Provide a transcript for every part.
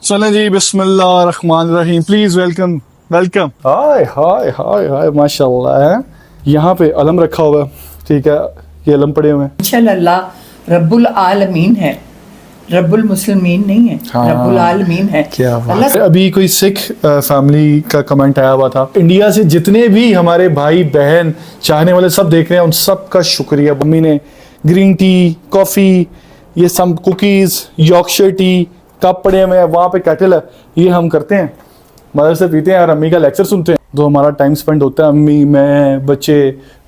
चलें जी, बिस्मिल्लाह रहमान रहीम। Please welcome welcome. Hi hi hi hi माशाल्लाह है। यहाँ पे अलम रखा हुआ है, ठीक है, ये अलम पड़े हुए हैं। अल्लाह रब्बुल आलमीन है, रब्बुल मुस्लिमीन नहीं है। हाँ, रब्बुल आलमीन है। क्या बात अल्लाह है। अभी कोई सिख फैमिली का कमेंट आया हुआ था, इंडिया से जितने भी हमारे भाई बहन चाहने वाले सब देख रहे हैं, उन सब का शुक्रिया। मम्मी ने ग्रीन टी, कॉफ़ी, ये सब कुकीज़, यॉर्कशायर टी, कप पड़े हुए हैं, वहाँ पे कैटल है, ये हम करते हैं, मदर से पीते हैं और अम्मी का लेक्चर सुनते हैं। तो हमारा टाइम स्पेंड होता है, अम्मी, मैं, बच्चे,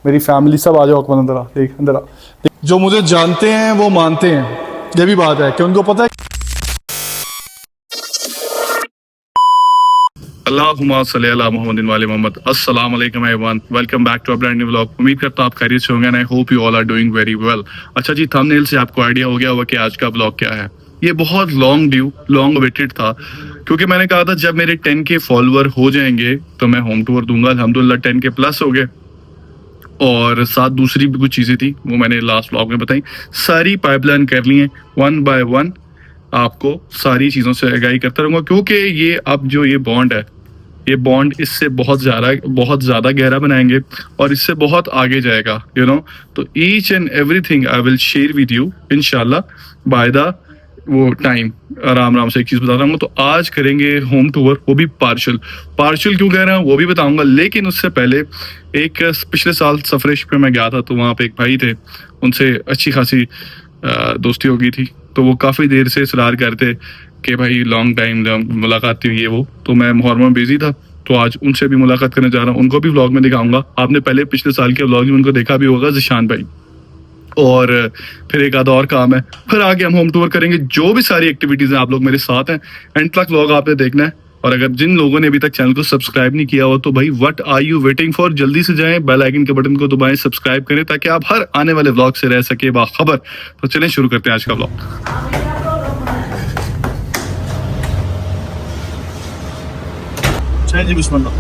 मेरी फैमिली सब आ जाओ अंदर आ, देख अंदर आ। जो मुझे जानते हैं वो मानते हैं, ये भी बात है कि उनको पता है। अल्लाहुम्मा सल्ली अला मुहम्मदिन व अली मुहम्मद। अस्सलाम वालेकुम everyone, welcome back to a brand new vlog. उम्मीद करता हूं आप खैरियत से होंगे and I hope you all are doing very well. अच्छा जी, थंबनेल से आपको आइडिया हो गया होगा कि आज का व्लॉग क्या है। ये बहुत लॉन्ग अवेटेड था, क्योंकि मैंने कहा था जब मेरे 10K फॉलोअर हो जाएंगे तो मैं होम टूर दूंगा। अल्हम्दुलिल्लाह 10K प्लस हो गए, और साथ दूसरी भी कुछ चीज़ें थी वो मैंने लास्ट व्लॉग में बताई। सारी पाइपलाइन कर ली है, वन बाय वन आपको सारी चीज़ों से आगाही करता रहूँगा, क्योंकि ये अब जो ये बॉन्ड है, ये बॉन्ड इससे बहुत ज़्यादा गहरा बनाएंगे और इससे बहुत आगे जाएगा, यू नो। तो each and everything I will share with you इंशाल्लाह बाय द वो टाइम। आराम से एक चीज़ बता रहा हूँ, तो आज करेंगे होम टूर, वो भी पार्शल क्यों कह रहा हूँ वो भी बताऊंगा। लेकिन उससे पहले एक पिछले साल सफरेश पे मैं गया था, तो वहाँ पे एक भाई थे, उनसे अच्छी खासी दोस्ती हो गई थी। तो वो काफ़ी देर से इसरार करते कि भाई लॉन्ग टाइम मुलाकात थी, ये वो। तो मैं मुहर्रम में बिजी था, तो आज उनसे भी मुलाकात करने जा रहा हूँ। उनको भी व्लॉग में दिखाऊंगा। आपने पहले पिछले साल के व्लॉग में उनको देखा भी होगा, जिशान भाई। और फिर एक आधा और काम है, फिर आगे हम होम टूर करेंगे। जो भी सारी एक्टिविटीज हैं, आप लोग मेरे साथ हैं, एंड तक व्लॉग आपने देखना है। और अगर जिन लोगों ने अभी तक चैनल को सब्सक्राइब नहीं किया हो तो भाई what are you waiting for, जल्दी से जाएं, बेल आइकन के बटन को दबाएं, सब्सक्राइब करें, ताकि आप हर आने वाले व्लॉग से रह सके बाखबर। तो चलें शुरू करते हैं आज का व्लॉग। जी बिस्मिल्लाह।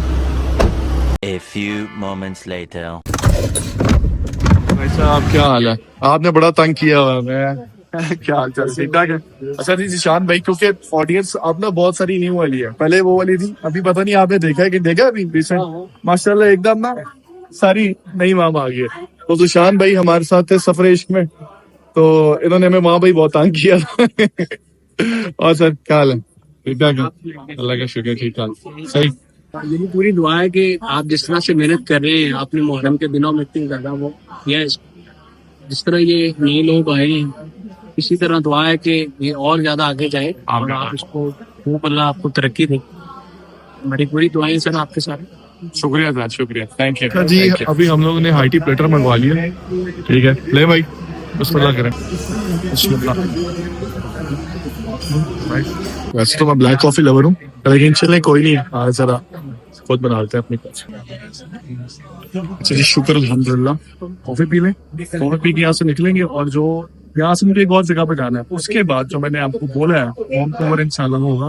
A few moments later. भाई साहब क्या हाल है? आपने बड़ा तंग किया हुआ है। मैं क्या हाल चाल, ठीक ठाक है? अच्छा जी जिशान भाई, क्योंकि ऑडियंस अब ना बहुत सारी न्यू वाली है, पहले वो वाली थी, अभी पता नहीं आपने देखा है कि देखा अभी रिसेंट, माशाल्लाह एकदम ना सारी नई माम आ गई है। तो जिशान भाई हमारे साथ थे सफर इश्क में, तो इन्होंने हमें वहां भाई बहुत तंग किया। और सर क्या हाल है? ठीक ठाक है, अल्लाह का शुक्र, ठीक ठाक, सही। यही पूरी दुआ है कि आप जिस तरह से मेहनत कर रहे हैं अपने मुहर्रम के दिनों में इतनी ज्यादा, वो या जिस तरह ये नए लोग आए हैं, इसी तरह दुआ है कि ये और ज्यादा आगे जाए और आप इसको खूब अल्लाह आपको तरक्की दे। मेरी पूरी दुआएं सर आपके साथ। शुक्रिया सर, शुक्रिया, थैंक यू जी। अभी हम लोगों ने हाई टी प्लेटर मंगवा लिया, ठीक है, ले भाई बिस्मिल्लाह करें। वैसे तो मैं ब्लैक कॉफी लवर हूँ, लेकिन चले कोई नहीं, आज जरा खुद बना लेते हैं अपनी कॉफी। अच्छा जी, शुक्र अल्हम्दुलिल्लाह। कॉफी पी लें, कॉफी पी के यहाँ से निकलेंगे, और जो यहाँ से मुझे एक और जगह पे जाना है, उसके बाद जो मैंने आपको बोला है होम टूर इंशाल्लाह होगा।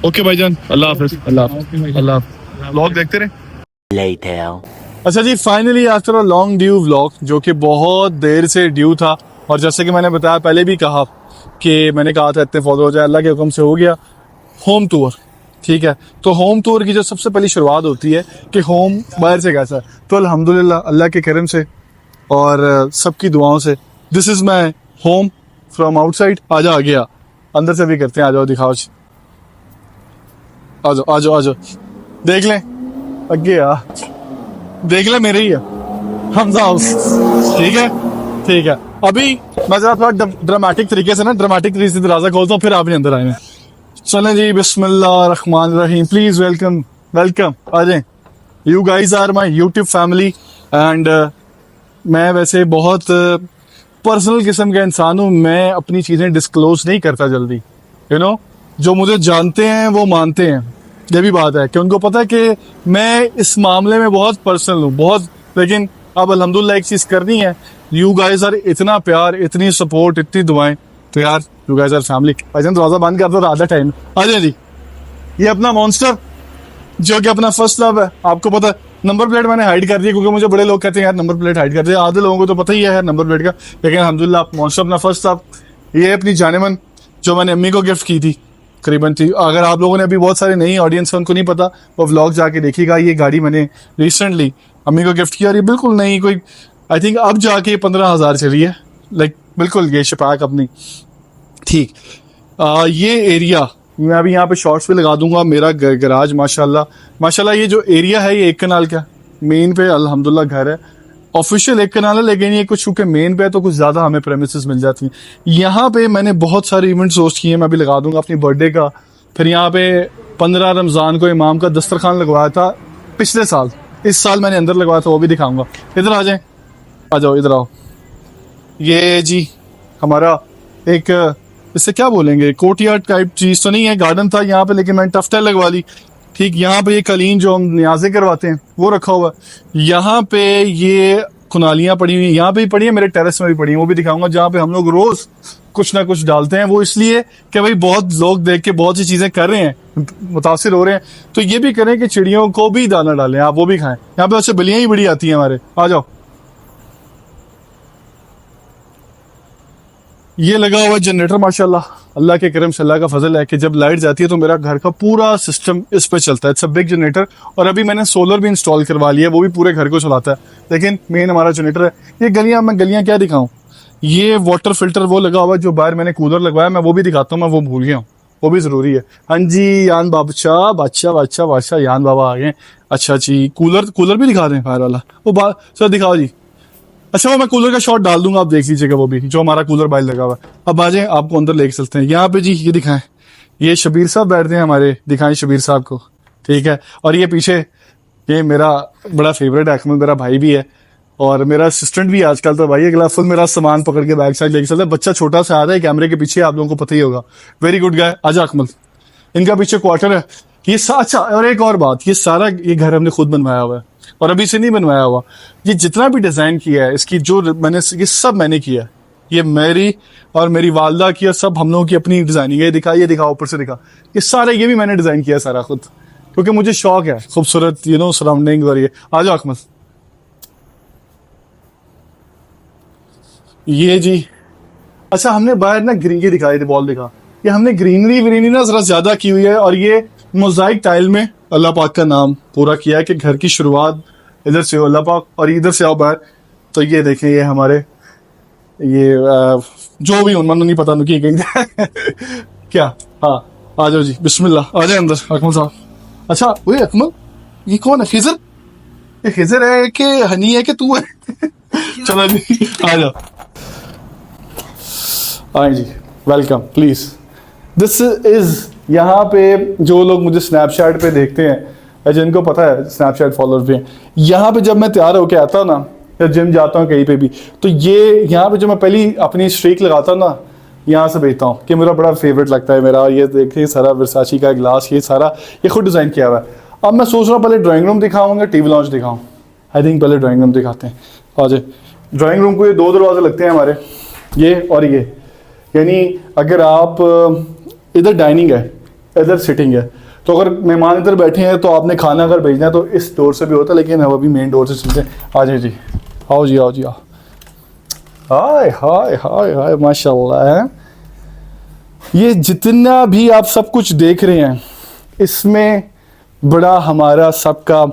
ओके भाईजान, अल्लाह हाफिज, अल्लाह व्लॉग देखते रहे। Later. अच्छा जी, finally after a long due vlog, जो कि बहुत देर से ड्यू था, और जैसे कि मैंने बताया पहले भी कहा कि मैंने कहा था इतने फॉलो हो जाए, अल्लाह के हुक्म से हो गया होम टूर, ठीक है। तो होम टूर की जो सबसे पहली शुरुआत होती है कि होम बाहर से कैसा है, तो अल्हम्दुलिल्लाह अल्लाह के करम से और सबकी दुआओं से this is my home from outside. आ गया अंदर से भी करते हैं, आ जाओ दिखाओ, आ जाओ देख लें, अगे आ देख ले, मेरे ही है हमजा हाउस, ठीक है। अभी मैं जरा थोड़ा ड्रामेटिक तरीके से दरवाजा खोलता हूँ, फिर आपने अंदर आए। चलें जी, बिस्मिल्लाह रहमान रहीम। प्लीज वेलकम वेलकम, आ जाएं। You guys are my YouTube family, and मैं वैसे बहुत पर्सनल किस्म का इंसान हूँ, मैं अपनी चीज़ें डिस्क्लोज नहीं करता जल्दी, यू नो। जो मुझे जानते हैं वो मानते हैं, ये भी बात है कि उनको पता है कि मैं इस मामले में बहुत पर्सनल हूँ, बहुत। लेकिन अब अल्हम्दुलिल्लाह एक चीज़ करनी है, यू गाइज आर इतना प्यार, इतनी सपोर्ट, इतनी दुआएं, तो यार यू गाइज आर फैमिली। भाईजान दरवाजा बंद कर दो, आधा टाइम आ जाए जी। ये अपना मॉन्स्टर जो कि अपना फर्स्ट लव है, आपको पता है। नंबर प्लेट मैंने हाइड कर दी, क्योंकि मुझे बड़े लोग कहते हैं यार नंबर प्लेट हाइड कर दिया, आधे लोगों को तो पता ही है नंबर प्लेट का, लेकिन अल्हम्दुलिल्लाह मॉन्स्टर अपना फर्स्ट लव। ये अपनी जानेमन जो मैंने अम्मी को गिफ्ट की थी करीबन थी। अगर आप लोगों ने अभी बहुत सारे नई ऑडियंस हैं उनको नहीं पता, वो व्लॉग जाके देखिएगा। ये गाड़ी मैंने रिसेंटली अम्मी को गिफ्ट किया और ये बिल्कुल नई, कोई आई थिंक अब जाके 15,000 चली है, लाइक बिल्कुल ये शपाक अपनी। ठीक, ये एरिया मैं अभी यहाँ पे शॉर्ट्स पे लगा दूंगा। मेरा गराज माशाल्लाह ये जो एरिया है ये 1 कनाल का मेन पे अल्हम्दुलिल्लाह घर है। ऑफिशियल 1 कनाल है, लेकिन ये कुछ चूंकि मेन पे है तो कुछ ज़्यादा हमें प्रेमिसेस मिल जाती हैं। यहाँ पे मैंने बहुत सारे इवेंट्स होस्ट किए हैं, मैं अभी लगा दूंगा अपनी बर्थडे का। फिर यहाँ पे 15 रमज़ान को इमाम का दस्तरखान लगवाया था पिछले साल, इस साल मैंने अंदर लगवाया था, वो भी दिखाऊंगा। इधर आ जाए, आ जाओ, इधर आओ। ये जी हमारा एक, इससे क्या बोलेंगे, कोर्टयार्ड टाइप चीज़ तो नहीं है, गार्डन था यहाँ पे, लेकिन मैंने टफ्टेल लगवा ली। ठीक, यहाँ पे ये कलीन जो हम न्याज़े करवाते हैं वो रखा हुआ है। यहाँ पे ये कुनालियाँ पड़ी हुई हैं, यहाँ पे भी पड़ी हैं, मेरे टेरेस में भी पड़ी हैं, वो भी दिखाऊंगा। जहाँ पे हम लोग रोज़ कुछ ना कुछ डालते हैं, वो इसलिए कि भाई बहुत लोग देख के बहुत सी चीज़ें कर रहे हैं, मुतासिर हो रहे हैं, तो ये भी करें कि चिड़ियों को भी दाना डालें, आप वो भी खाएं। यहाँ पे वैसे बिल्लियाँ ही बड़ी आती हैं हमारे। आ जाओ, ये लगा हुआ जनरेटर माशाल्लाह, अल्लाह के करम से, अल्लाह का फजल है कि जब लाइट जाती है तो मेरा घर का पूरा सिस्टम इस पे चलता है। इट्स अ बिग जनरेटर, और अभी मैंने सोलर भी इंस्टॉल करवा लिया है, वो भी पूरे घर को चलाता है, लेकिन मेन हमारा जनरेटर है। ये गलियां, मैं गलियां क्या दिखाऊं, ये वाटर फिल्टर वो लगा हुआ है, जो बाहर मैंने कूलर लगवाया, मैं वो भी दिखाता हूँ, मैं वो भूल गया हूँ, वो भी ज़रूरी है। हाँ जी, यान बादशाह बादशाह बादशाह बादशाह यान बाबा आ गए। अच्छा जी, कूलर भी दिखा दें बाहर वाला, वो सर दिखाओ जी। अच्छा, वो मैं कूलर का शॉट डाल दूंगा, आप देख लीजिएगा, वो भी जो हमारा कूलर बाहर लगा हुआ है। अब आ जाए, आपको अंदर लेके चलते हैं। यहाँ पे जी ये दिखाएं, ये शबीर साहब बैठते हैं हमारे, दिखाएं शबीर साहब को, ठीक है। और ये पीछे ये मेरा बड़ा फेवरेट है, अकमल मेरा भाई भी है, और मेरा असिस्टेंट भी आजकल, तो भाई अगला फुल मेरा सामान पकड़ के बैक साइड लेके चलता है। बच्चा छोटा सा आता है कैमरे के पीछे, आप लोगों को पता ही होगा, वेरी गुड गाय। आजा अकमल, इनका पीछे क्वार्टर है ये। अच्छा, और एक और बात, ये सारा ये घर हमने खुद बनवाया हुआ है, और अभी से नहीं बनवाया हुआ। ये जितना भी डिज़ाइन किया है इसकी, जो मैंने, ये सब मैंने किया है, ये मेरी और मेरी वालदा की, और सब हम लोगों की अपनी डिज़ाइनिंग है। ये दिखा ऊपर से दिखा, ये सारे, ये भी मैंने डिज़ाइन किया है सारा खुद, क्योंकि मुझे शौक है खूबसूरत सराउंडिंग। और ये आ जाओ अकमल, ये जी। अच्छा, हमने बाहर ना ग्रीन की दिखाई थी, बॉल दिखा, ये हमने ग्रीनरी ना जरा ज्यादा की हुई है, और ये मोज़ाइक टाइल में अल्लाह पाक का नाम पूरा किया है कि घर की शुरुआत इधर से हो, अल्लाह पाक, और इधर से आओ बाहर। तो ये देखें, ये हमारे ये जो भी उन्होंने नहीं पता नहीं कहीं क्या। हाँ, आ जाओ जी, बिस्मिल्लाह, आ जाए अंदर अकमल साहब। अच्छा, वो अकमल, ये कौन है, खिजर? ये खिजर है कि हनी है कि तू है? चलो जी, आ जाओ। हाँ जी, वेलकम, प्लीज। दिस इज, यहाँ पे जो लोग मुझे स्नैपचैट पे देखते हैं, या जिनको पता है स्नैपचैट फॉलोअर्स भी हैं, यहाँ पे जब मैं तैयार होके आता हूँ ना, या जिम जाता हूँ कहीं पे भी, तो ये यहाँ पे जो मैं पहली अपनी स्ट्रीक लगाता हूँ ना, यहाँ से भेजता हूँ कि मेरा बड़ा फेवरेट लगता है मेरा। ये देखिए सारा वर्साची का गिलास, ये सारा ये खुद डिज़ाइन किया हुआ है। अब मैं सोच रहा हूँ पहले ड्राइंग रूम दिखाऊंगा, टीवी लॉन्च दिखाऊँ। आई थिंक पहले ड्राइंग रूम दिखाते हैं। आ जाए, ड्राइंग रूम को ये 2 दरवाजे लगते हैं हमारे, ये और ये, यानी अगर आप इधर डाइनिंग है, इधर सिटिंग है, तो अगर मेहमान इधर बैठे हैं तो आपने खाना अगर भेजना है तो इस डोर से भी होता है, लेकिन हम अभी मेन डोर से चलते हैं। आ जाए जी, आओ जी, आओ जी, आओ। हाय हाय हाय हाय, माशाल्लाह। ये जितना भी आप सब कुछ देख रहे हैं, इसमें बड़ा हमारा सबका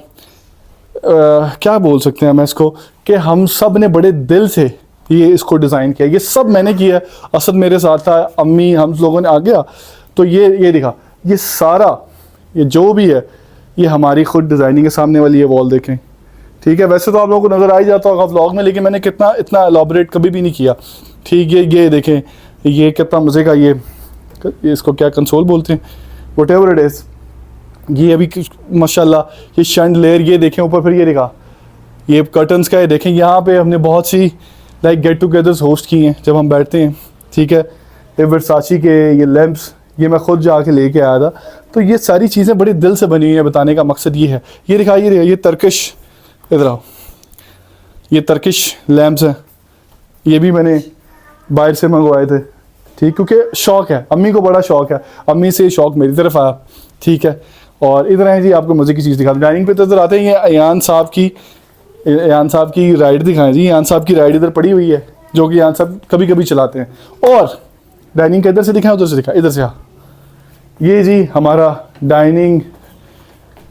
क्या बोल सकते हैं हम इसको, कि हम सब ने बड़े दिल से ये इसको डिज़ाइन किया। ये सब मैंने किया, असद मेरे साथ था, अम्मी, हम लोगों ने आ गया। तो ये दिखा, ये सारा, ये जो भी है, ये हमारी खुद डिज़ाइनिंग के। सामने वाली ये वॉल देखें, ठीक है। वैसे तो आप लोगों को नज़र आ ही जाता होगा व्लॉग में, लेकिन मैंने इतना एलॉबरेट कभी भी नहीं किया, ठीक है। ये देखें, ये कितना मज़े का, ये इसको क्या कंसोल बोलते हैं, वट एवर इट इज़। ये अभी माशाल्लाह, ये शैंडलियर, ये देखें ऊपर। फिर ये दिखा, ये कर्टन्स का, ये देखें। यहाँ पे हमने बहुत सी लाइक गेट टुगेदर्स होस्ट किए हैं जब हम बैठते हैं, ठीक है। ये वर्साची के ये लैंप्स, ये मैं खुद जाके लेके आया था। तो ये सारी चीज़ें बड़े दिल से बनी हुई हैं, बताने का मकसद ये है। ये दिखाइए, ये तर्किश, इधर आओ, ये तर्किश लैंप्स हैं, ये भी मैंने बाहर से मंगवाए थे, ठीक, क्योंकि शौक़ है, अम्मी को बड़ा शौक़ है, अम्मी से शौक़ मेरी तरफ आया, ठीक है। और इधर है जी, आपको मज़े की चीज़ दिखाते, डाइनिंग पे तो इधर आते हैं। ये अयान साहब की राइड दिखाएं जी। अयान साहब की राइड इधर पड़ी हुई है, जो कि अयान साहब कभी कभी चलाते हैं। और डाइनिंग का इधर से दिखाएं, उधर से दिखाएं, इधर से। हाँ, ये जी हमारा डाइनिंग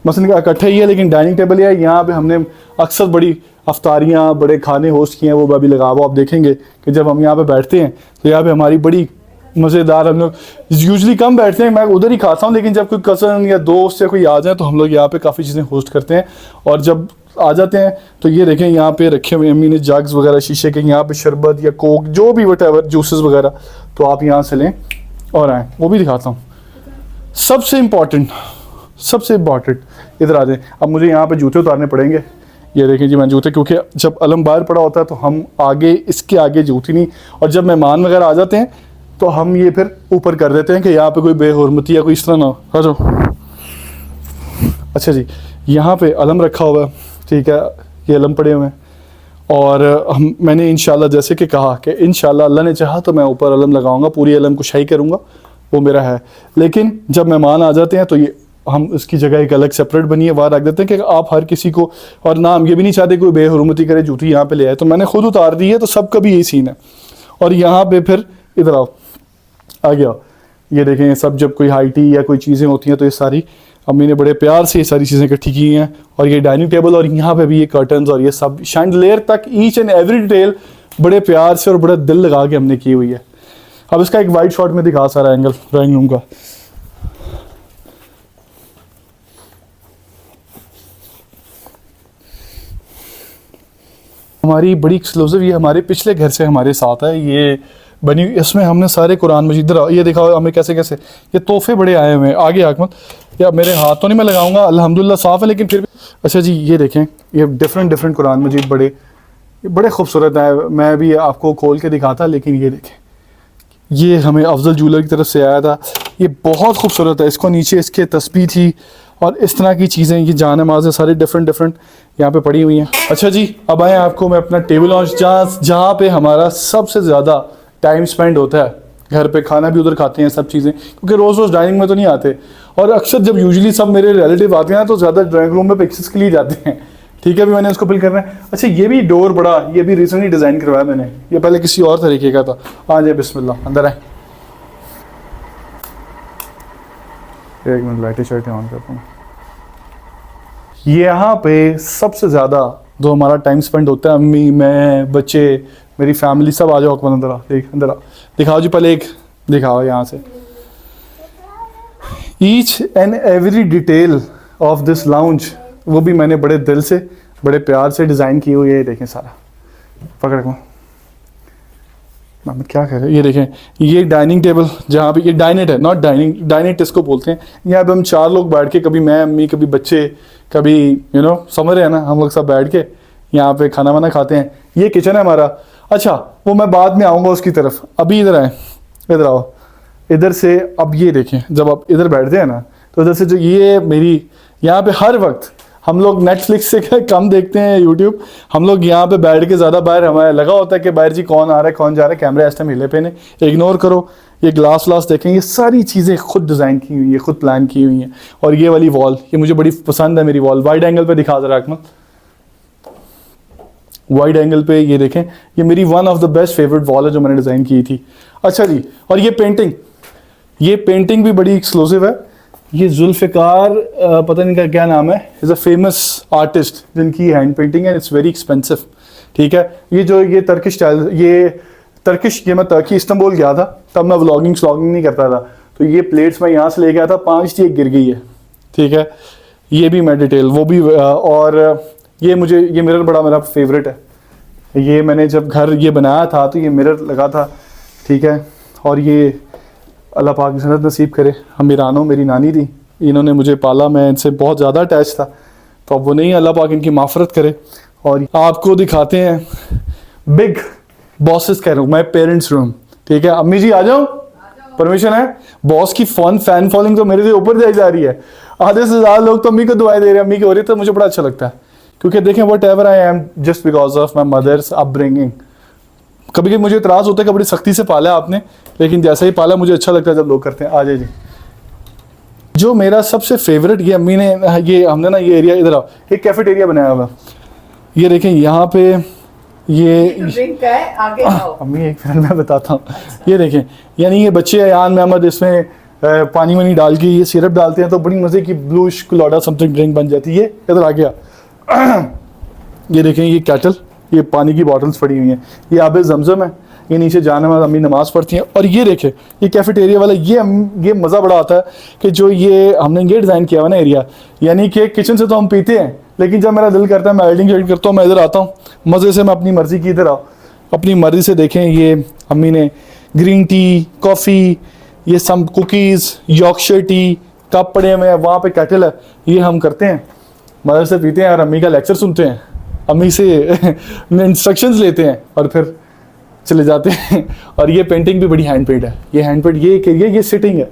मसलन का इकट्ठा ही है, लेकिन डाइनिंग टेबल है। यहाँ पे हमने अक्सर बड़ी अफ्तारियाँ, बड़े खाने होस्ट किए हैं, वो अभी लगा हुआ। आप देखेंगे कि जब हम यहाँ पे बैठते हैं तो यहाँ पे हमारी बड़ी मज़ेदार, हम लोग यूजली कम बैठते हैं, मैं उधर ही खाता हूँ, लेकिन जब कोई कज़न या दोस्त या कोई आ जाए तो हम लोग यहाँ पे काफ़ी चीज़ें होस्ट करते हैं। और जब आ जाते हैं तो ये देखें यहाँ पे रखे हुए अम्मी ने जग्स वगैरह शीशे के, यहाँ पे शरबत या कोक जो भी वटेवर जूसेस वगैरह, तो आप यहाँ से लें और आएँ, वो भी दिखाता हूँ। सबसे इम्पॉर्टेंट इधर आ जाए। अब मुझे यहाँ पे जूते उतारने पड़ेंगे। ये देखें जी मैं जूते, क्योंकि जब अलम बाहर पड़ा होता है तो हम आगे, इसके आगे जूती नहीं, और जब मेहमान वगैरह आ जाते हैं तो हम ये फिर ऊपर कर देते हैं कि यहाँ पे कोई बेहुरमती या कोई इस तरह ना हो। आ जाओ। अच्छा जी, यहाँ पे अलम रखा हुआ है, ठीक है, ये अलम पड़े हुए हैं। और मैंने इंशाल्लाह जैसे कि कहा कि इंशाल्लाह अल्लाह ने चाहा तो मैं ऊपर अलम लगाऊंगा, पूरी अलम कुशाई करूँगा, वो मेरा है। लेकिन जब मेहमान आ जाते हैं तो ये हम इसकी जगह एक अलग सेपरेट बनी है, वहाँ रख देते हैं कि आप हर किसी को, और ना हम ये भी नहीं चाहते कोई बेहुरमती करे, जूती यहाँ पे ले आए, तो मैंने खुद उतार दी है। तो सबका भी यही सीन है। और यहाँ पे फिर इधर आओ, आ गया, ये देखें सब, जब कोई हाई टी या कोई चीज़ें होती हैं तो ये सारी अम्मी ने बड़े प्यार से ये सारी चीज़ें इकट्ठी की हैं। और ये डाइनिंग टेबल, और यहाँ पे भी ये कर्टन्स और ये सब शैंडलियर तक, ईच एंड एवरी डिटेल बड़े प्यार से और बड़ा दिल लगा के हमने की हुई है। अब इसका एक वाइड शॉट में दिखा सारा एंगल ड्राइंग रूम का। हमारी बड़ी एक्सक्लूसिव, ये हमारे पिछले घर से हमारे साथ है, ये बनी, इसमें हमने सारे कुरान मजीद, ये दिखाओ हमें कैसे कैसे ये तोहफे बड़े आए हुए हैं। आगे आकमत, या मेरे हाथ तो नहीं मैं लगाऊंगा, अल्हम्दुलिल्लाह साफ़ है, लेकिन फिर भी। अच्छा जी, ये देखें, ये डिफरेंट कुरान मजीद बड़े खूबसूरत है। मैं भी आपको खोल के दिखाता, लेकिन ये देखें, ये हमें अफजल जूलर की तरफ से आया था। ये बहुत खूबसूरत है। इसको नीचे इसके तस्बीह थी और इस तरह की चीज़ें, ये जान नमाज़ें सारी डिफरेंट यहाँ पे पड़ी हुई हैं। अच्छा जी, अब आए आपको मैं अपना टेबल लॉन्च, जहाँ पे हमारा सबसे ज़्यादा टाइम स्पेंड होता है। घर पे खाना भी उधर खाते हैं सब चीज़ें, क्योंकि रोज़ रोज़ डाइनिंग में तो नहीं आते। और अक्सर जब यूजुअली सब मेरे रिलेटिव आते हैं तो ज़्यादा ड्राइंग रूम में पिक्चर्स के लिए जाते हैं। ठीक है, अभी मैंने उसको फिल करना है। अच्छा, ये भी डोर बड़ा, ये भी रिसेंटली डिज़ाइन करवाया मैंने, ये पहले किसी और तरीके का था। आ जाए, बिस्मिल्लाह, अंदर आए। एक मिनट, लाइटें शाइटें ऑन करता हूँ। यहाँ पे सबसे ज़्यादा जो हमारा टाइम स्पेंड होता है, अम्मी, मैं, बच्चे, मेरी फैमिली, सब आ जाओ अकबर, अंदर आ, देख अंदर आ, दिखाओ जी, पहले एक दिखाओ यहाँ से। Each and every detail of this lounge, वो भी मैंने बड़े दिल से, बड़े प्यार से डिज़ाइन की हुई है। ये देखें सारा, पकड़ को क्या कह रहे हैं, ये देखें, ये डाइनिंग टेबल, जहाँ पे ये डाइनेट है, नॉट डाइनिंग, डाइनेट इसको बोलते हैं। यहाँ पे हम 4 लोग बैठ के, कभी मैं, अम्मी, कभी बच्चे, कभी समझ रहे हैं ना, हम लोग सब बैठ के यहाँ पे खाना वाना खाते हैं। ये किचन है हमारा। अच्छा, वो मैं बाद में आऊँगा उसकी तरफ, अभी इधर आए, इधर आओ, इधर से। अब ये देखें, जब आप इधर बैठते हैं ना, तो इधर से जो ये मेरी, यहाँ पे हर वक्त हम लोग नेटफ्लिक्स से कम देखते हैं, यूट्यूब, हम लोग यहाँ पे बैठ के ज़्यादा, बाहर हमारा लगा होता है कि बाहर जी कौन आ रहा है कौन जा रहा है, कैमरा इस टाइम हिले पे ने, इग्नोर करो। ये ग्लास देखें, ये सारी चीज़ें खुद डिज़ाइन की हुई है, खुद प्लान की हुई हैं। और ये वाली वॉल, ये मुझे बड़ी पसंद है, मेरी वॉल वाइड एंगल पे दिखा ज़रा अकमल, वाइड एंगल पे ये देखें, ये मेरी one of the best favourite wall है जो मैंने डिज़ाइन की थी। अच्छा जी, और ये पेंटिंग भी बड़ी एक्सक्लूसिव है। ये जुल्फ़िकार, पता नहीं का क्या नाम है, इज़ अ फेमस आर्टिस्ट जिनकी हैंड पेंटिंग है, इट्स वेरी एक्सपेंसिव। ठीक है, ये टर्किश स्टाइल, ये मैं टर्की इस्तांबुल गया था, तब मैं व्लॉगिंग नहीं करता था, तो ये प्लेट्स मैं यहाँ से ले गया था, 5 थी, एक गिर गई है। ठीक है, ये भी मैं डिटेल, वो भी, और ये मिरर बड़ा मेरा फेवरेट है। ये मैंने जब घर ये बनाया था तो ये मिरर लगा था। ठीक है, और ये अल्लाह पाक की जन्नत नसीब करे, हम ईरानों, मेरी नानी थी, इन्होंने मुझे पाला, मैं इनसे बहुत ज़्यादा अटैच था, तो अब वो नहीं, अल्लाह पाक इनकी माफ़रत करे। और आपको दिखाते हैं बिग बॉसेस कह रहा हूँ, माई पेरेंट्स रूम। ठीक है, अम्मी जी आ जाओ, परमिशन है। बॉस की फैन फॉलोइंग तो मेरे से ऊपर जाई जा रही है, आधे से ज़्यादा लोग तो अम्मी को दुआएं दे रहे हैं, अम्मी की हो रही है, तो मुझे बड़ा अच्छा लगता है, क्योंकि देखें whatever I am just because of my mother's upbringing. कभी कभी मुझे इतराज़ होता है कि बड़ी सख्ती से पाला आपने, लेकिन जैसा ही पाला मुझे अच्छा लगता है जब लोग करते हैं। आ जाए जी, जो मेरा सबसे फेवरेट, ये अम्मी ने, ये हमने ना, ये एरिया, इधर आओ, एक कैफेटेरिया बनाया हुआ। ये देखें, यहाँ पे ये ड्रिंक का है, आगे आओ। अम्मी एक मिनट मैं बताता हूँ। ये देखें, यानी ये बच्चे अयान मोहम्मद इसमें पानी वानी डाल के ये सिरप डालते हैं तो बड़ी मज़े की ब्लूश कुलाडा समथिंग ड्रिंक बन जाती है। इधर आ गया। ये देखें, ये कैटल, ये पानी की बॉटल्स पड़ी हुई हैं, ये आब जमजम है, ये नीचे जाने वाला अम्मी नमाज़ पढ़ती हैं। और ये देखें, ये कैफेटेरिया वाला, ये मज़ा बड़ा आता है कि जो ये हमने ये डिज़ाइन किया हुआ ना एरिया, यानी कि किचन से तो हम पीते हैं, लेकिन जब मेरा दिल करता है मैं एडिटिंग एडिट करता हूँ, मैं इधर आता हूँ मज़े से, मैं अपनी मर्ज़ी की इधर आओ, अपनी मर्ज़ी से देखें। ये अम्मी ने ग्रीन टी, कॉफ़ी, ये सब कुकीज़, यॉर्कशायर टी कप पड़े हुए हैं, वहाँ पे कैटल है, ये हम करते हैं, मदर से पीते हैं और अम्मी का लेक्चर सुनते हैं, अम्मी से इंस्ट्रक्शंस लेते हैं और फिर चले जाते हैं। और ये पेंटिंग भी बड़ी हैंड पेड है, ये हैंड पेड, ये सिटिंग है,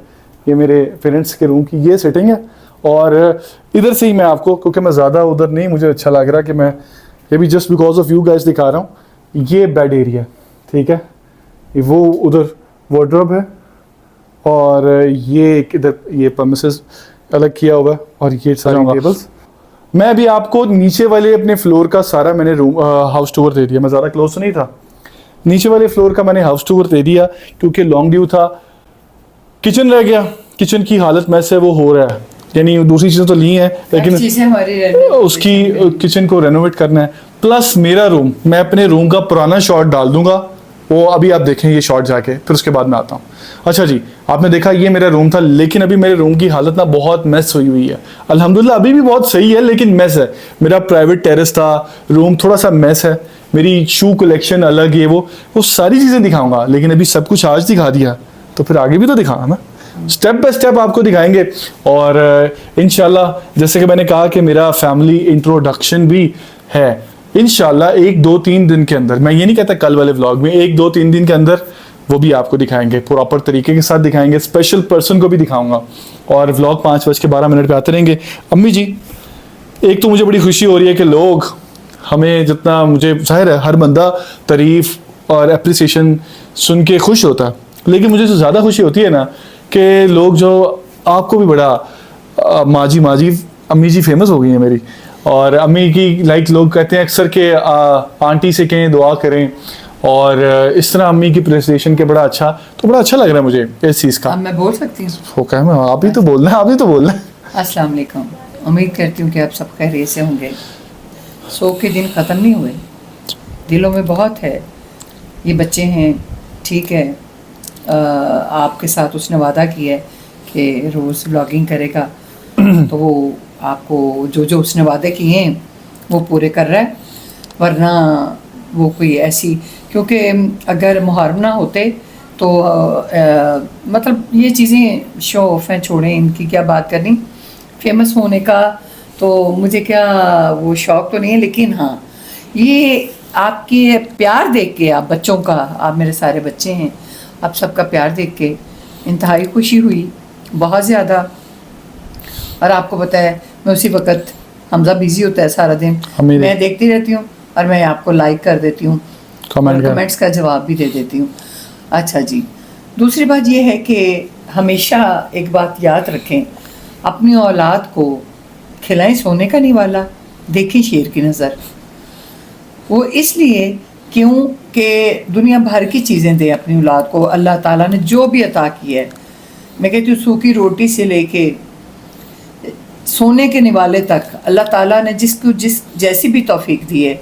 ये मेरे पेरेंट्स के रूम की ये सिटिंग है। और इधर से ही मैं आपको, क्योंकि मैं ज़्यादा उधर नहीं मुझे अच्छा लग रहा कि मैं ये भी just because of you guys दिखा रहा हूँ। ये बेड एरिया, ठीक है, वो उधर वार्डरोब है और ये इधर ये परमिसेस अलग किया हुआ है और ये सारे टेबल्स। मैं अभी आपको नीचे वाले अपने फ्लोर का सारा मैंने रूम हाउस टूर दे दिया, मैं ज़्यादा क्लोज तो नहीं था, नीचे वाले फ्लोर का मैंने हाउस टूर दे दिया क्योंकि लॉन्ग ड्यू था। किचन रह गया, किचन की हालत में से वो हो रहा है, यानी दूसरी चीज़ें तो ली हैं लेकिन चीज़ें हमारी उसकी किचन को रेनोवेट करना है। प्लस मेरा रूम, मैं अपने रूम का पुराना शॉट डाल दूंगा, वो अभी आप देखें ये शॉट जाके, फिर उसके बाद मैं आता हूँ। अच्छा जी, आपने देखा ये मेरा रूम था, लेकिन अभी मेरे रूम की हालत ना बहुत मेस हुई है। अल्हम्दुलिल्लाह अभी भी बहुत सही है लेकिन मेस है। मेरा प्राइवेट टेरेस था, रूम थोड़ा सा मेस है, मेरी शू कलेक्शन अलग है, वो सारी चीज़ें दिखाऊंगा, लेकिन अभी सब कुछ आज दिखा दिया तो फिर आगे भी तो दिखाना ना, स्टेप बाय स्टेप आपको दिखाएंगे। और इंशाल्लाह जैसे कि मैंने कहा कि मेरा फैमिली इंट्रोडक्शन भी है, इंशाल्लाह 1-2-3 दिन के अंदर, मैं ये नहीं कहता कल वाले व्लॉग में, 1-2-3 दिन के अंदर वो भी आपको दिखाएंगे, प्रॉपर तरीके के साथ दिखाएंगे, स्पेशल पर्सन को भी दिखाऊंगा। और व्लॉग 5:12 पे आते रहेंगे। अम्मी जी, एक तो मुझे बड़ी खुशी हो रही है कि लोग हमें, जितना मुझे जाहिर है हर बंदा तारीफ और अप्रिसिएशन सुन के खुश होता है, लेकिन मुझे जो ज़्यादा खुशी होती है ना कि लोग जो आपको भी बड़ा माजी अम्मी जी फेमस हो गई है मेरी, और अम्मी की लाइक लोग कहते हैं अक्सर के आंटी से कहें दुआ करें, और इस तरह अम्मी की प्रेजेंटेशन के बड़ा अच्छा लग रहा है मुझे इस चीज़ का। अब मैं बोल सकती हूँ? वो कह मैं आप ही तो बोलना है, आप ही तो बोलना है। अस्सलाम वालेकुम, उम्मीद करती हूँ कि आप सब खैरियत से होंगे। सो के दिन ख़त्म नहीं हुए, दिलों में बहुत है। ये बच्चे हैं, ठीक है, आपके साथ उसने वादा किया है कि रोज़ व्लॉगिंग करेगा तो वो आपको जो उसने वादे किए हैं वो पूरे कर रहा है, वरना वो कोई ऐसी, क्योंकि अगर मुहर्रम ना होते तो मतलब ये चीज़ें शो ऑफ हैं, छोड़ें, इनकी क्या बात करनी। फेमस होने का तो मुझे क्या वो शौक़ तो नहीं है, लेकिन हाँ ये आपके प्यार देख के, आप बच्चों का, आप मेरे सारे बच्चे हैं, आप सबका प्यार देख के इंतहाई खुशी हुई, बहुत ज़्यादा। और आपको पता है मैं उसी वक्त, हमजा बिजी होता है सारा दिन, मैं देखती रहती हूँ और मैं आपको लाइक कर देती हूँ, कमेंट्स का जवाब भी दे देती हूँ। अच्छा जी, दूसरी बात ये है कि हमेशा एक बात याद रखें, अपनी औलाद को खिलाएं सोने का निवाला, देखें शेर की नज़र। वो इसलिए क्यों कि दुनिया भर की चीज़ें दें अपनी औलाद को, अल्लाह ताला ने जो भी अता किया है। मैं कहती हूँ सूखी रोटी से लेके सोने के निवाले तक अल्लाह ताला ने जिसको जैसी भी तौफीक दी है,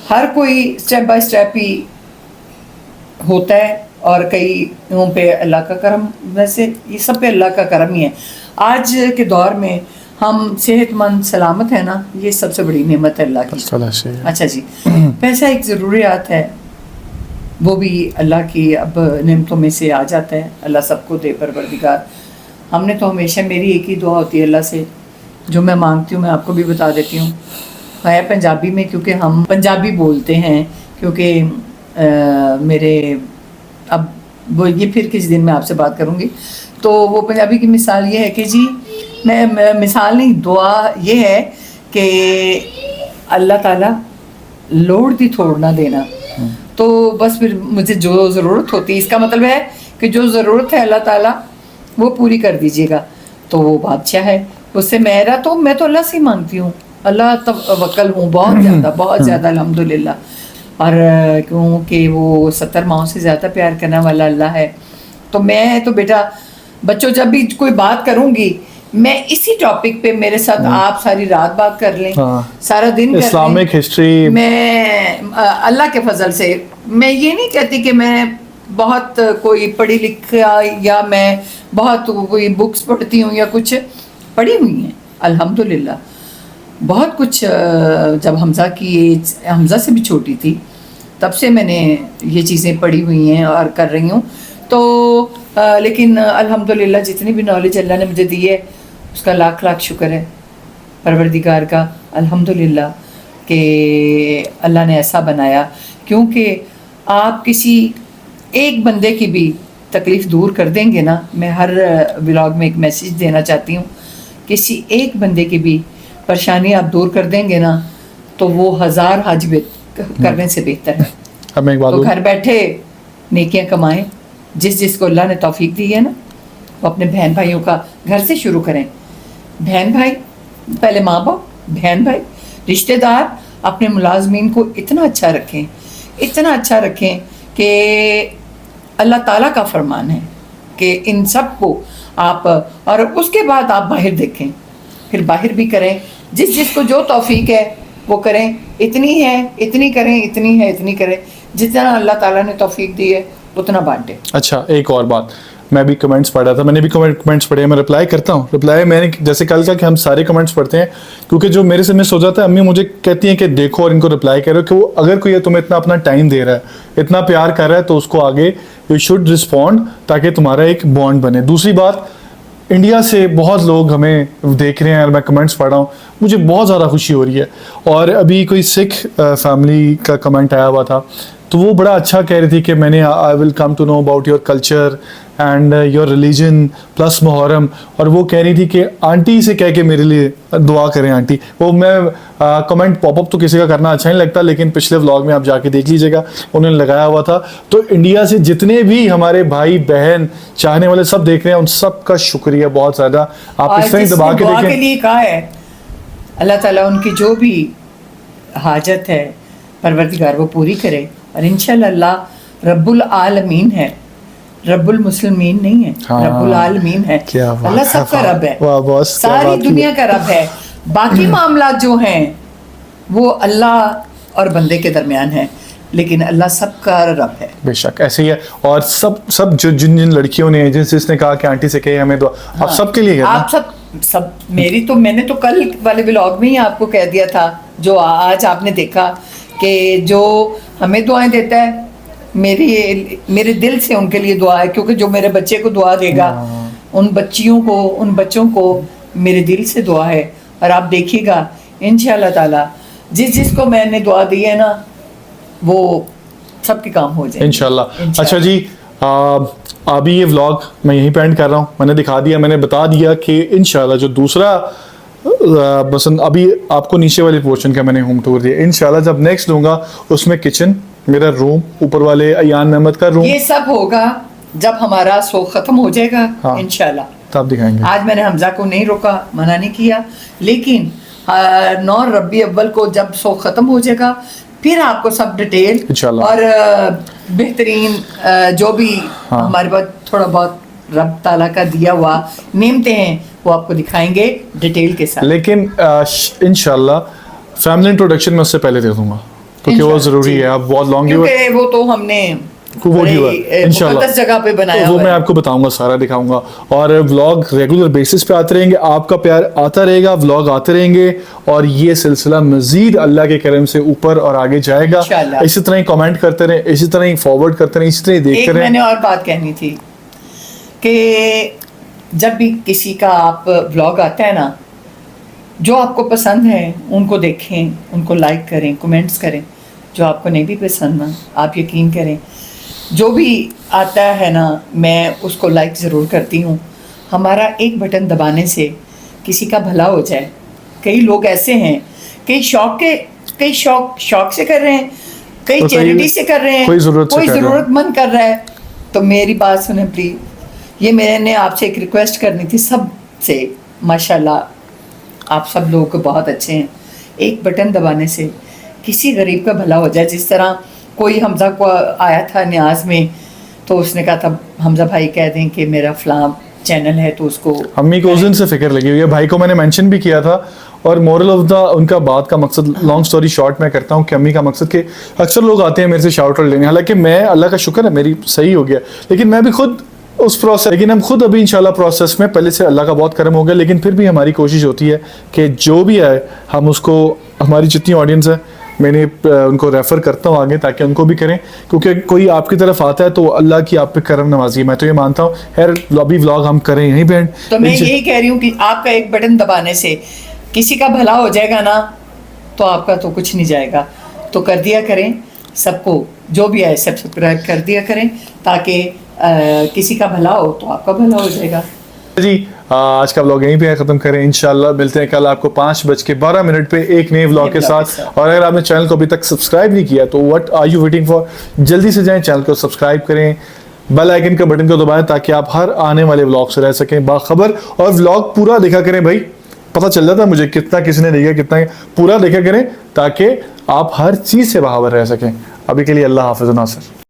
हर कोई स्टेप बाय स्टेप ही होता है, और कई पे अल्लाह का करम, वैसे ये सब पे अल्लाह का करम ही है। आज के दौर में हम सेहतमंद सलामत है ना, ये सबसे बड़ी नेमत है अल्लाह की। अच्छा जी, पैसा एक ज़रूरियात है, वो भी अल्लाह की अब नेमतों में से आ जाता है, अल्लाह सबको दे परवरदिगार। हमने तो हमेशा, मेरी एक ही दुआ होती है अल्लाह से, जो मैं मांगती हूँ मैं आपको भी बता देती हूँ, है पंजाबी में, क्योंकि हम पंजाबी बोलते हैं, क्योंकि मेरे अब वो ये फिर किसी दिन मैं आपसे बात करूँगी। तो वो पंजाबी की मिसाल ये है कि जी, मैं मिसाल नहीं, दुआ ये है कि अल्लाह ताला लोड़ दी थोड़ ना देना। तो बस फिर मुझे जो ज़रूरत होती है, इसका मतलब है कि जो ज़रूरत है अल्लाह ताला वो पूरी कर दीजिएगा। तो वो बादशाह है, उससे मैं तो अल्लाह से ही मांगती हूँ, अल्लाह तवक्कल हूँ बहुत ज़्यादा अल्हम्दुलिल्लाह। और क्योंकि वो 70 माओं से ज़्यादा प्यार करने वाला अल्लाह है। तो मैं तो बेटा बच्चों जब भी कोई बात करूंगी मैं इसी टॉपिक पे मेरे साथ आप सारी रात बात कर लें, हाँ। सारा दिन कर लें। इस्लामिक हिस्ट्री मैं अल्लाह के फजल से मैं ये नहीं कहती कि मैं बहुत कोई पढ़ी लिखा या मैं बहुत कोई बुक्स पढ़ती हूँ या कुछ पढ़ी हुई हैं अल्हम्दुलिल्लाह बहुत कुछ। जब हमज़ा की एज हमज़ा से भी छोटी थी तब से मैंने ये चीज़ें पढ़ी हुई हैं और कर रही हूँ। तो लेकिन अल्हम्दुलिल्लाह जितनी भी नॉलेज अल्लाह ने मुझे दी है उसका लाख लाख शुक्र है परवरदिगार का अल्हम्दुलिल्लाह कि अल्लाह ने ऐसा बनाया। क्योंकि आप किसी एक बंदे की भी तकलीफ़ दूर कर देंगे ना, मैं हर व्लॉग में एक मैसेज देना चाहती हूँ, किसी एक बंदे की भी परेशानी आप दूर कर देंगे ना तो वो 1000 हज करने से बेहतर है। हमें एक बात तो बोलो। घर बैठे नेकियां कमाएं, जिसको अल्लाह ने तौफीक दी है ना वो अपने बहन भाइयों का घर से शुरू करें। बहन भाई पहले माँ बाप, बहन भाई, रिश्तेदार अपने मुलाजमीन को इतना अच्छा रखें कि अल्लाह ताला का फरमान है कि इन सब को आप, और उसके बाद आप बाहर देखें, फिर बाहर भी करें, जिसको जो तौफीक है वो करें। इतनी करें जितना अल्लाह ताला ने तौफीक दी है उतना बांटे। अच्छा एक और बात, मैं भी कमेंट्स पढ़ रहा था, मैंने भी कमेंट्स पढ़े, मैं रिप्लाई करता हूँ। रिप्लाई मैंने जैसे कल का कि हम सारे कमेंट्स पढ़ते हैं क्योंकि जो मेरे से मिस हो जाता है अम्मी मुझे कहती हैं कि देखो और इनको रिप्लाई करो कि वो अगर कोई तुम्हें इतना अपना टाइम दे रहा है, इतना प्यार कर रहा है तो उसको आगे यू शुड रिस्पॉन्ड ताकि तुम्हारा एक बॉन्ड बने। दूसरी बात, इंडिया से बहुत लोग हमें देख रहे हैं और मैं कमेंट्स पढ़ रहा हूँ, मुझे बहुत ज़्यादा खुशी हो रही है। और अभी कोई सिख फैमिली का कमेंट आया हुआ था तो वो बड़ा अच्छा कह रही थी कि मैंने I will come to know about your culture and your religion plus Muharram, और वो कह रही थी कि आंटी से कह के मेरे लिए दुआ करें आंटी। वो मैं कमेंट पॉपअप तो किसी का करना अच्छा नहीं लगता, लेकिन पिछले व्लॉग में आप जाके देख लीजिएगा उन्होंने लगाया हुआ था। तो इंडिया से जितने भी हमारे भाई बहन चाहने वाले सब देख रहे हैं उन सब का शुक्रिया बहुत ज़्यादा। आप इस तरह दबा के दुआ के देखें। लिए कहा है अल्लाह ताला उनकी जो भी हाजत है परवरदिगार वो पूरी करे। और इंशाल्लाह अल्लाह रब्बुल आलमीन है, रब्बुल मुस्लिमीन नहीं है, हाँ, रब्बुल आलमीन है। क्या बात अल्लाह सबका है। रब है, वाह बॉस, क्या सारी बात की। दुनिया का रब है। बाकी मामला जो हैं वो अल्लाह और बंदे के दरमियान है, लेकिन अल्लाह सबका रब है। बेशक ऐसे ही है। और सब जो जिन लड़कियों ने जिसने कहा कि आंटी से कहे हमें दुआ, आप सबके लिए है आप सब मैंने तो कल वाले व्लॉग में ही आपको कह दिया था, जो आज आपने देखा कि जो हमें दुआएं देता है मेरे दिल से उनके लिए दुआ है, क्योंकि जो मेरे बच्चे को दुआ देगा उन बच्चों को मेरे दिल से दुआ है। और आप देखिएगा इंशाल्लाह ताला जिसको मैंने दुआ दी है ना वो सबके काम हो जाए इंशाल्लाह। अच्छा जी, अभी ये व्लॉग मैं यहीं पे एंड कर रहा हूँ। मैंने दिखा दिया, मैंने बता दिया कि इंशाल्लाह जो दूसरा बस अभी आपको नीचे वाले पोर्शन का मैंने होम टूर दिया, इंशाल्लाह जब नेक्स्ट दूंगा उसमें किचन, मेरा रूम, ऊपर वाले अयान अहमद का रूम, ये सब होगा जब हमारा शो खत्म हो जाएगा। हाँ। इंशाल्लाह तब दिखाएंगे। आज मैंने हमजा को नहीं रोका, मना नहीं किया, लेकिन 9 रबी अव्वल को जब शो खत्म हो जाएगा फिर आपको सब डिटेल इंशाल्लाह। और बेहतरीन जो भी हमारे पास थोड़ा बहुत रब ताला का दिया हुआ नेमते हैं वो आपको दिखाएंगे डिटेल के साथ। लेकिन इंशाल्लाह फैमिली इंट्रोडक्शन में उससे पहले दे दूंगा क्योंकि वो जरूरी है। आप बहुत लॉन्ग क्योंकि वो तो हमने वो भी हुआ इंशाल्लाह मुकद्दस जगह पे बनाया तो वो हुआ मैं है। आपको बताऊंगा, सारा दिखाऊंगा। और व्लॉग रेगुलर बेसिस पे आते रहेंगे, आपका प्यार आता रहेगा, व्लॉग आते रहेंगे और ये सिलसिला मजीद अल्लाह के करम से ऊपर और आगे जाएगा। इंशाल्लाह। इसी तरह ही कमेंट करते रहे, इसी तरह ही फॉरवर्ड करते रहे, इसी तरह ही देखते एक रहे। मैंने और बात कहनी थी कि जब भी किसी का आप व्लॉग आता है ना, जो आपको पसंद है उनको देखें, उनको लाइक करें, कमेंट्स करें। जो आपको नहीं भी पसंद ना, आप यकीन करें जो भी आता है ना मैं उसको लाइक ज़रूर करती हूँ। हमारा एक बटन दबाने से किसी का भला हो जाए। कई लोग ऐसे हैं, कई शौक से कर रहे हैं, कई तो चैरिटी से कर रहे हैं, कोई ज़रूरतमंद कर रहा है। तो मेरी बात सुने प्लीज़, ये मैंने आपसे एक रिक्वेस्ट करनी थी सब से। माशाल्लाह आप सब लोग बहुत अच्छे हैं। एक बटन दबाने से किसी गरीब का भला हो जाए। जिस तरह कोई हमजा को आया था न्याज में, तो उसने कहा था हमजा भाई कह दें कि मेरा फलां चैनल है, तो उसको अम्मी को उस दिन से फिक्र लगी हुई है, भाई को मैंने मेंशन भी किया था। और मोरल ऑफ द उनका बात का मकसद, लॉन्ग स्टोरी शॉर्ट मैं करता हूँ कि अम्मी का मकसद कि अक्सर लोग आते हैं मेरे से शाउट आउट लेने, हालांकि मैं अल्लाह का शुक्र है मेरी सही हो गया, लेकिन मैं भी खुद उस प्रोसेस, लेकिन हम खुद अभी इंशाल्लाह प्रोसेस में, पहले से अल्लाह का बहुत करम हो गया, लेकिन फिर भी हमारी कोशिश होती है कि जो भी आए हम उसको, हमारी जितनी ऑडियंस है मैंने उनको रेफ़र करता हूँ आगे ताकि उनको भी करें, क्योंकि कोई आपकी तरफ आता है तो अल्लाह की आप पे करम नवाजी है। मैं तो ये मानता हूँ खैर लॉबी व्लॉग हम करें यहीं पे। तो मैं यही कह रही हूँ कि आपका एक बटन दबाने से किसी का भला हो जाएगा ना, तो आपका तो कुछ नहीं जाएगा। तो कर दिया करें, सबको जो भी आए सब्सक्राइब कर दिया करें, ताकि किसी का भला हो तो आपका भला हो जाएगा जी। आज का व्लॉग यहीं पे ख़त्म करें, इंशाल्लाह मिलते हैं कल आपको 5:12 पे एक नए व्लॉग के साथ। और अगर आपने चैनल को अभी तक सब्सक्राइब नहीं किया तो what are you waiting for, जल्दी से जाएं चैनल को सब्सक्राइब करें, बेल आइकन का बटन को दबाएं ताकि आप हर आने वाले व्लॉग से रह सकें बाखबर। और व्लॉग पूरा देखा करें भाई, पता चल जाता है मुझे कितना किसने देखा कितना, पूरा देखा करें ताकि आप हर चीज़ से बाखबर रह सकें। अभी के लिए अल्लाह हाफ़िज़ नासिर।